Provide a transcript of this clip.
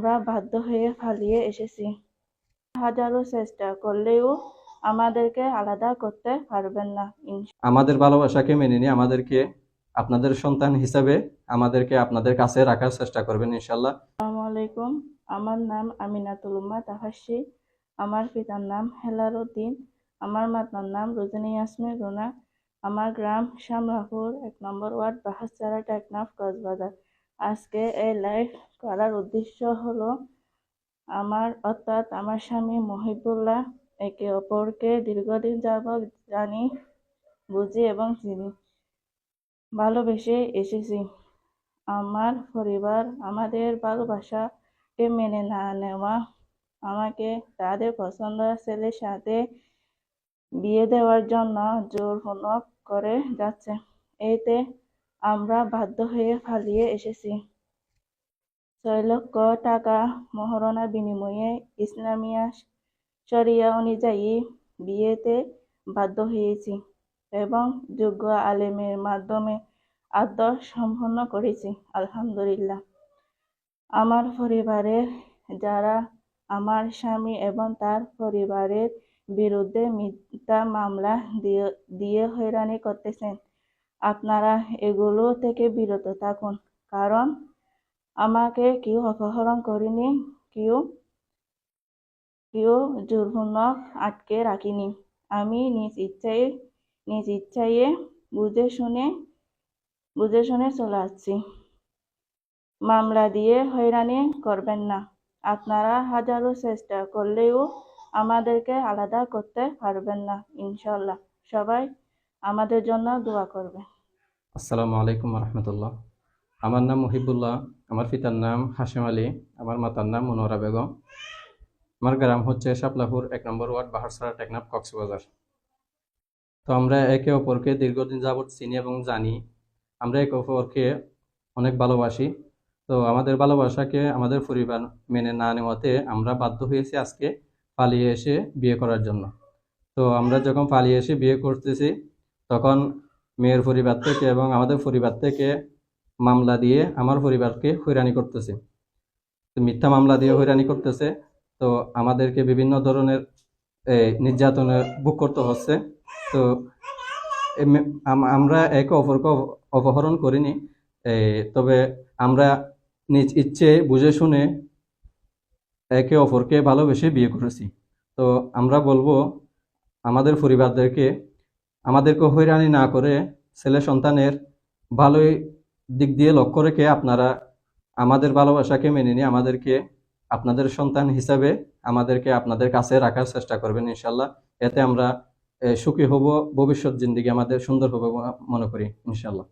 আমরা বাধ্য হয়ে পালিয়ে এসেছি। হাজারো চেষ্টা করলেও আমাদেরকে আলাদা করতে পারবেন না। আমাদের ভালোবাসাকে মেনে নিয়ে আমাদেরকে আপনাদের সন্তান হিসাবে আমাদেরকে আপনাদের কাছে রাখার চেষ্টা করবেন ইনশাল্লাহ। আসসালামু আলাইকুম। আমার নাম আমিনাতুল উম্মা তাহাসি। আমার পিতার নাম হেলাল উদ্দিন। আমার মাতার নাম রজনী ইয়াসমিন রুনা। আমার গ্রাম শামরাপুর 1 নম্বর ওয়ার্ড বাহাসচারা টেকনাফ কক্সবাজার। আজকে এই লাইভ করার উদ্দেশ্য হলো আমার স্বামী মহিবুল্লাহ একে অপরকে দীর্ঘদিন যাবৎ জানি, বুঝি এবং চিনি, ভালোবেসে এসেছি। আমার পরিবার আমাদের ভালোবাসাকে মেনে না নেওয়া আমাকে তাদের পছন্দের ছেলের সাথে বিয়ে দেওয়ার জন্য জোরপূর্বক করে যাচ্ছে। এতে আমরা বাধ্য হয়ে পালিয়ে এসেছি। 6 লক্ষ টাকা মহারণার বিনিময়ে ইসলামিয়া শরিয়া অনুযায়ী বিয়েতে বাধ্য হয়েছি এবং যোগ্য আলেমের মাধ্যমে আদর সম্পন্ন করেছি। আলহামদুলিল্লাহ। আমার পরিবারের যারা আমার স্বামী এবং তার পরিবারের বিরুদ্ধে মিথ্যা মামলা দিয়ে হয়রানি করতেছেন, আপনারা এগুলো থেকে বিরত থাকুন। কারণ আমাকে কেউ অপহরণ করেনি, কেউ জোরপূর্বক আটকে রাখিনি। আমি নিজ ইচ্ছায় বুঝে শুনে চলে আসছি। মামলা দিয়ে হয়রানি করবেন না। আপনারা হাজারো চেষ্টা করলেও আমাদেরকে আলাদা করতে পারবেন না ইনশাল্লাহ। সবাই আমাদের জন্য দোয়া করবে। আসসালামু আলাইকুম রহমতুল্লাহ। আমার নাম মহিবুল্লাহ। আমার পিতার নাম হাশেম আলী। আমার মাতার নাম মনোয়ারা বেগম। আমার গ্রাম হচ্ছে শাপলাপুর 1 নম্বর ওয়ার্ড বাহারছড়া টেকনাফ কক্সবাজার। তো আমরা একে অপরকে দীর্ঘদিন যাবৎ চিনি এবং জানি। আমরা একে অপরকে অনেক ভালোবাসি। তো আমাদের ভালোবাসাকে আমাদের পরিবার মেনে না নেওয়াতে আমরা বাধ্য হয়েছি আজকে পালিয়ে এসে বিয়ে করার জন্য। তো আমরা যখন পালিয়ে এসে বিয়ে করতেছি তখন মেয়ের পরিবার থেকে এবং আমাদের পরিবার থেকে মামলা দিয়ে আমার পরিবারকে হয়রানি করতেছে। তো মিথ্যা মামলা দিয়ে হয়রানি করতেছে। তো আমাদেরকে বিভিন্ন ধরনের নির্যাতনের ভোগ করতে হচ্ছে। তো আমরা একে অপরকে অপহরণ করিনি, তবে আমরা নিজ ইচ্ছে বুঝে শুনে একে অপরকে ভালোবেসে বিয়ে করেছি। তো আমরা বলবো আমাদের পরিবারদেরকে আমাদেরকে হয়রানি না করে ছেলে সন্তানের ভালোই দিক দিয়ে লক্ষ্য রেখে আপনারা আমাদের ভালোবাসাকে মেনে নিয়ে আমাদেরকে আপনাদের সন্তান হিসাবে আমাদেরকে আপনাদের কাছে রাখার চেষ্টা করবেন ইনশাল্লাহ। এতে আমরা সুখী হব, ভবিষ্যৎ জিন্দেগি আমাদের সুন্দর হবে মনে করি ইনশাল্লাহ।